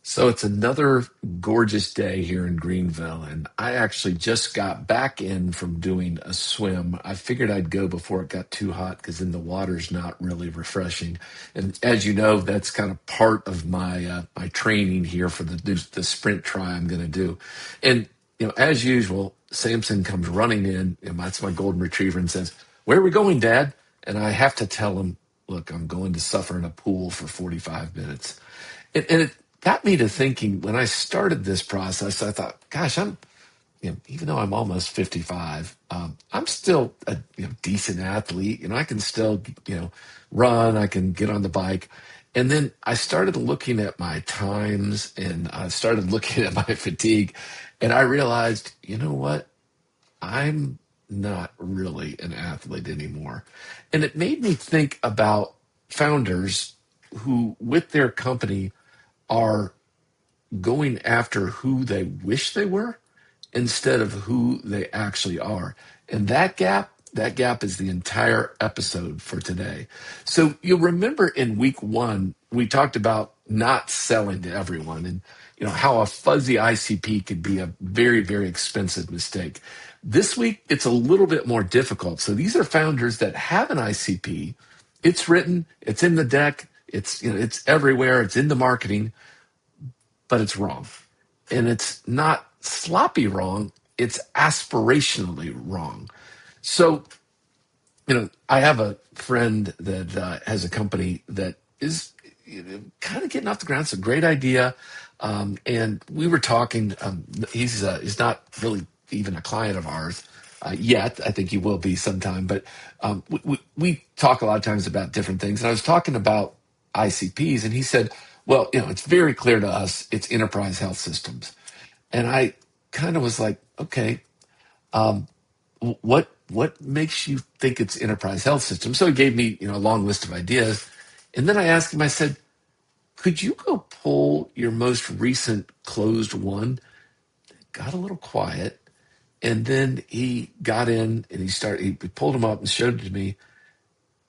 So it's another gorgeous day here in Greenville, and I actually just got back in from doing a swim. I figured I'd go before it got too hot because then the water's not really refreshing. And as you know, that's kind of part of my training here for the sprint try I'm going to do. And as usual, Samson comes running in, and that's my golden retriever, and says, "Where are we going, Dad?" And I have to tell him, "Look, I'm going to suffer in a pool for 45 minutes." And it got me to thinking when I started this process, I thought, gosh, even though I'm almost 55, I'm still a decent athlete. I can still, run, I can get on the bike. And then I started looking at my times and I started looking at my fatigue, and I realized, you know what? I'm not really an athlete anymore. And it made me think about founders who, with their company, are going after who they wish they were instead of who they actually are. And that gap is the entire episode for today. So you'll remember in week 1, we talked about not selling to everyone and how a fuzzy ICP could be a very, very expensive mistake. This week, it's a little bit more difficult. So these are founders that have an ICP. It's written, it's in the deck, it's everywhere, it's in the marketing, but it's wrong. And it's not sloppy wrong, it's aspirationally wrong. So, I have a friend that has a company that is kind of getting off the ground. It's a great idea. And we were talking, he's not really even a client of ours yet. I think he will be sometime. But we talk a lot of times about different things. And I was talking about ICPs, and he said, well, it's very clear to us it's enterprise health systems. And I kind of was like, okay, what makes you think it's enterprise health system? So he gave me a long list of ideas, and then I asked him. I said, "Could you go pull your most recent closed one?" Got a little quiet, and then he got in and he pulled them up and showed it to me,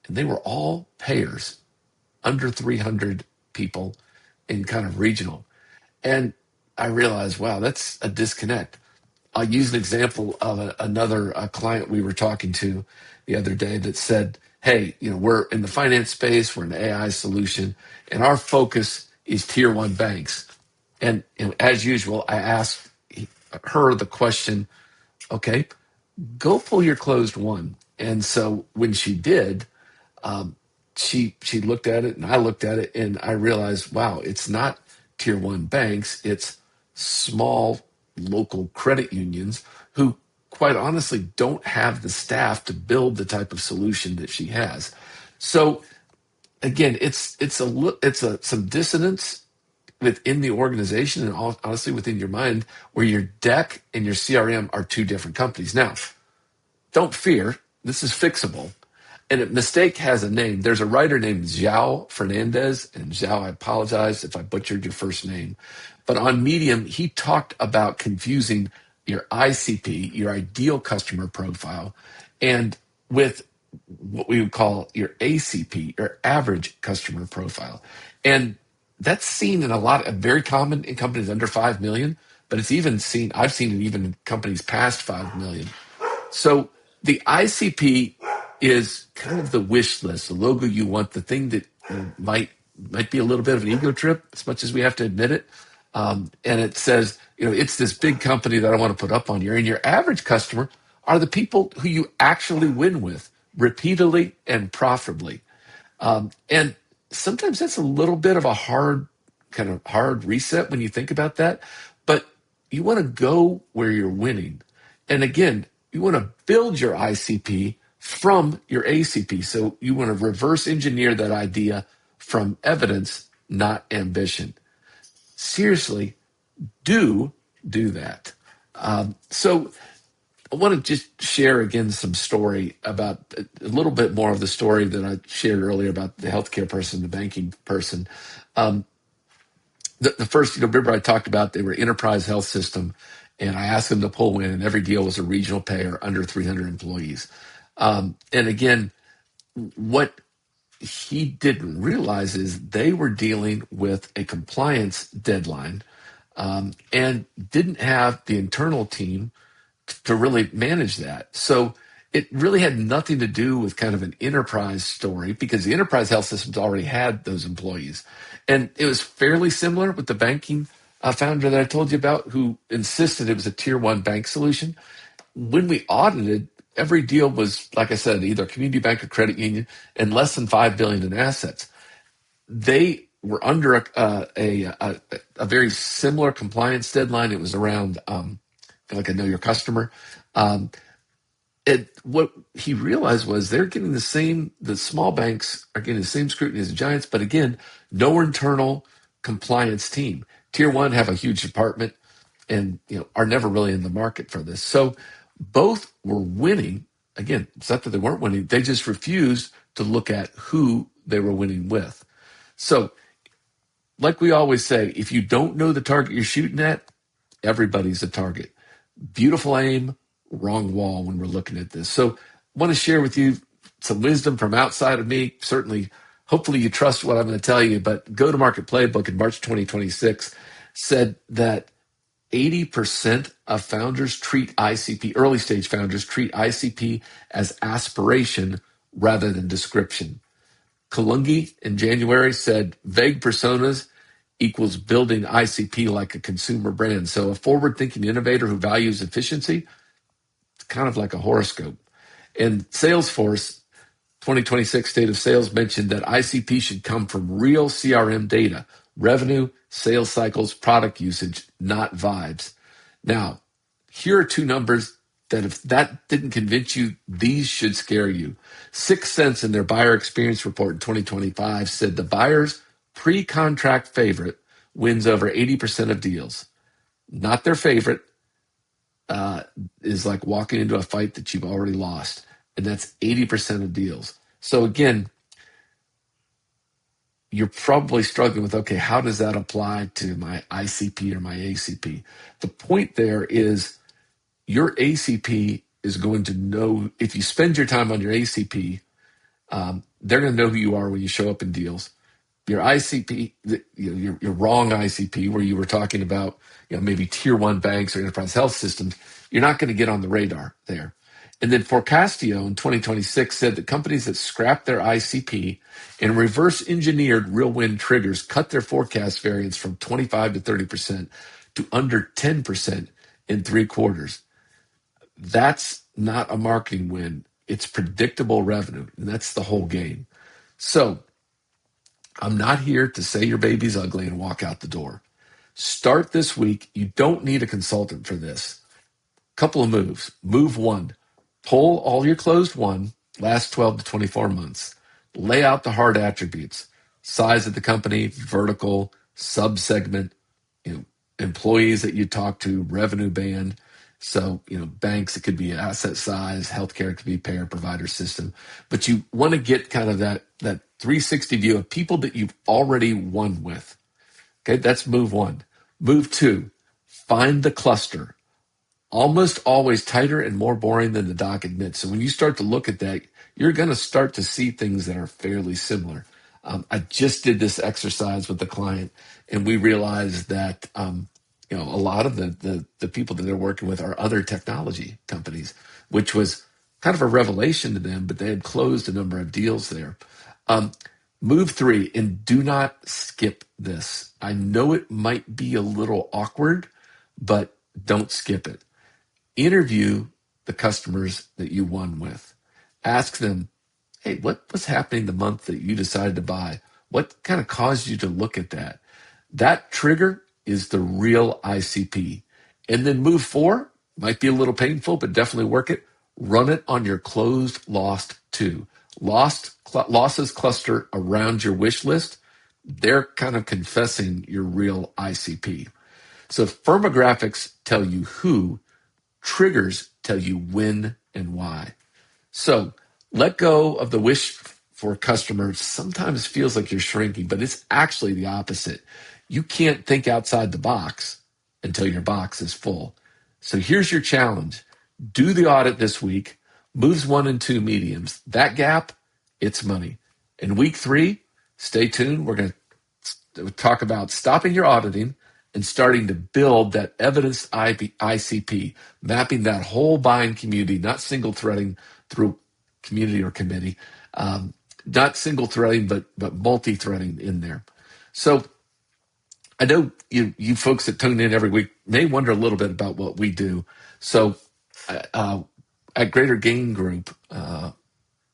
and they were all payers under 300 people in kind of regional. And I realized, wow, that's a disconnect. I'll use an example of another client we were talking to the other day that said, hey, we're in the finance space, we're an AI solution, and our focus is tier one banks. And as usual, I asked her the question, okay, go pull your closed one. And so when she did, she looked at it and I looked at it, and I realized, wow, it's not tier one banks, it's small local credit unions who quite honestly don't have the staff to build the type of solution that she has. So again, it's some dissonance within the organization and honestly within your mind, where your deck and your CRM are two different companies. Now, don't fear, this is fixable. And a mistake has a name. There's a writer named Zhao Fernandez, and Zhao, I apologize if I butchered your first name. But on Medium, he talked about confusing your ICP, your ideal customer profile, and with what we would call your ACP, your average customer profile. And that's seen in very common in companies under 5 million, but I've seen it even in companies past 5 million. So the ICP is kind of the wish list, the logo you want, the thing that might be a little bit of an ego trip, as much as we have to admit it. And it says, it's this big company that I want to put up on here. And your average customer are the people who you actually win with repeatedly and profitably. And sometimes that's a little bit of a hard reset when you think about that. But you want to go where you're winning. And again, you want to build your ICP from your ACP. So you want to reverse engineer that idea from evidence, not ambition. Seriously, do that. So I want to just share again some story about a little bit more of the story that I shared earlier about the healthcare person, the banking person. The first, remember I talked about they were enterprise health system, and I asked them to pull in, and every deal was a regional payer under 300 employees. And again, what he didn't realize is they were dealing with a compliance deadline, and didn't have the internal team to really manage that. So it really had nothing to do with kind of an enterprise story, because the enterprise health systems already had those employees. And it was fairly similar with the banking founder that I told you about, who insisted it was a tier one bank solution. When we audited, every deal was, like I said, either a community bank or credit union, and less than $5 billion in assets. They were under a very similar compliance deadline. It was around, like I know your customer. Um, what he realized was they're getting the small banks are getting the same scrutiny as the giants, but again, no internal compliance team. Tier one have a huge department and are never really in the market for this. So both were winning. Again, it's not that they weren't winning, they just refused to look at who they were winning with. So, like we always say, if you don't know the target you're shooting at, everybody's a target. Beautiful aim, wrong wall when we're looking at this. So I want to share with you some wisdom from outside of me. Certainly, hopefully you trust what I'm going to tell you, but Go to Market Playbook in March 2026 said that 80% of founders treat ICP, early stage founders treat ICP as aspiration rather than description. Kalungi in January said vague personas equals building ICP like a consumer brand. So a forward-thinking innovator who values efficiency, it's kind of like a horoscope. And Salesforce 2026 State of Sales mentioned that ICP should come from real CRM data, revenue, sales cycles, product usage, not vibes. Now, here are two numbers that if that didn't convince you, these should scare you. 6 Sense in their buyer experience report in 2025 said the buyer's pre-contract favorite wins over 80% of deals. Not their favorite is like walking into a fight that you've already lost, and that's 80% of deals. So again, you're probably struggling with, okay, how does that apply to my ICP or my ACP? The point there is your ACP is going to know, if you spend your time on your ACP, they're going to know who you are when you show up in deals. Your ICP, your wrong ICP, where you were talking about, maybe tier one banks or enterprise health systems, you're not going to get on the radar there. And then Forecastio in 2026 said that companies that scrapped their ICP and reverse engineered real win triggers cut their forecast variance from 25 to 30% to under 10% in 3 quarters. That's not a marketing win. It's predictable revenue, and that's the whole game. So I'm not here to say your baby's ugly and walk out the door. Start this week. You don't need a consultant for this. Couple of moves. Move 1, pull all your closed won, last 12 to 24 months. Lay out the hard attributes: size of the company, vertical, subsegment, employees that you talk to, revenue band. So, banks, it could be asset size, healthcare, it could be payer provider system. But you want to get kind of that 360 view of people that you've already won with. Okay, that's move 1. Move 2, find the cluster. Almost always tighter and more boring than the doc admits. So when you start to look at that, you're going to start to see things that are fairly similar. I just did this exercise with the client, and we realized that a lot of the people that they're working with are other technology companies, which was kind of a revelation to them, but they had closed a number of deals there. Move 3, and do not skip this. I know it might be a little awkward, but don't skip it. Interview the customers that you won with. Ask them, hey, what was happening the month that you decided to buy? What kind of caused you to look at that? That trigger is the real ICP. And then move 4, might be a little painful, but definitely work it. Run it on your closed lost 2. Losses cluster around your wish list. They're kind of confessing your real ICP. So Firmographics tell you who, triggers tell you when and why. So let go of the wish for customers. Sometimes feels like you're shrinking, but it's actually the opposite. You can't think outside the box until your box is full. So here's your challenge. Do the audit this week. Moves 1 and 2 mediums. That gap, it's money. In week 3, stay tuned. We're going to talk about stopping your auditing and starting to build that evidenced ICP, mapping that whole buying community, not single threading through community or committee, not single threading, but multi-threading in there. So I know you folks that tune in every week may wonder a little bit about what we do. So at Greater Gain Group,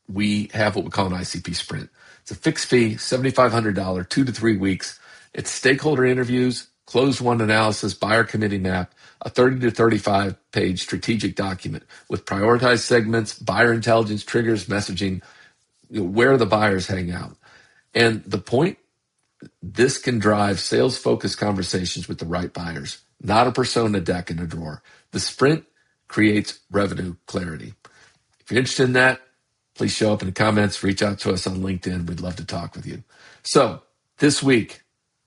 we have what we call an ICP sprint. It's a fixed fee, $7,500, 2 to 3 weeks. It's stakeholder interviews, closed won analysis, buyer committee map, a 30 to 35 page strategic document with prioritized segments, buyer intelligence, triggers, messaging, where the buyers hang out. And the point, this can drive sales focused conversations with the right buyers, not a persona deck in a drawer. The sprint creates revenue clarity. If you're interested in that, please show up in the comments, reach out to us on LinkedIn. We'd love to talk with you. So this week,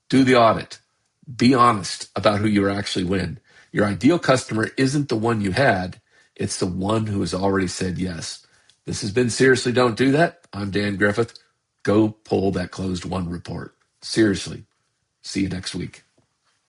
do the audit. Be honest about who you actually win. Your ideal customer isn't the one you had. It's the one who has already said yes. This has been Seriously Don't Do That. I'm Dan Griffith. Go pull that closed won report. Seriously. See you next week.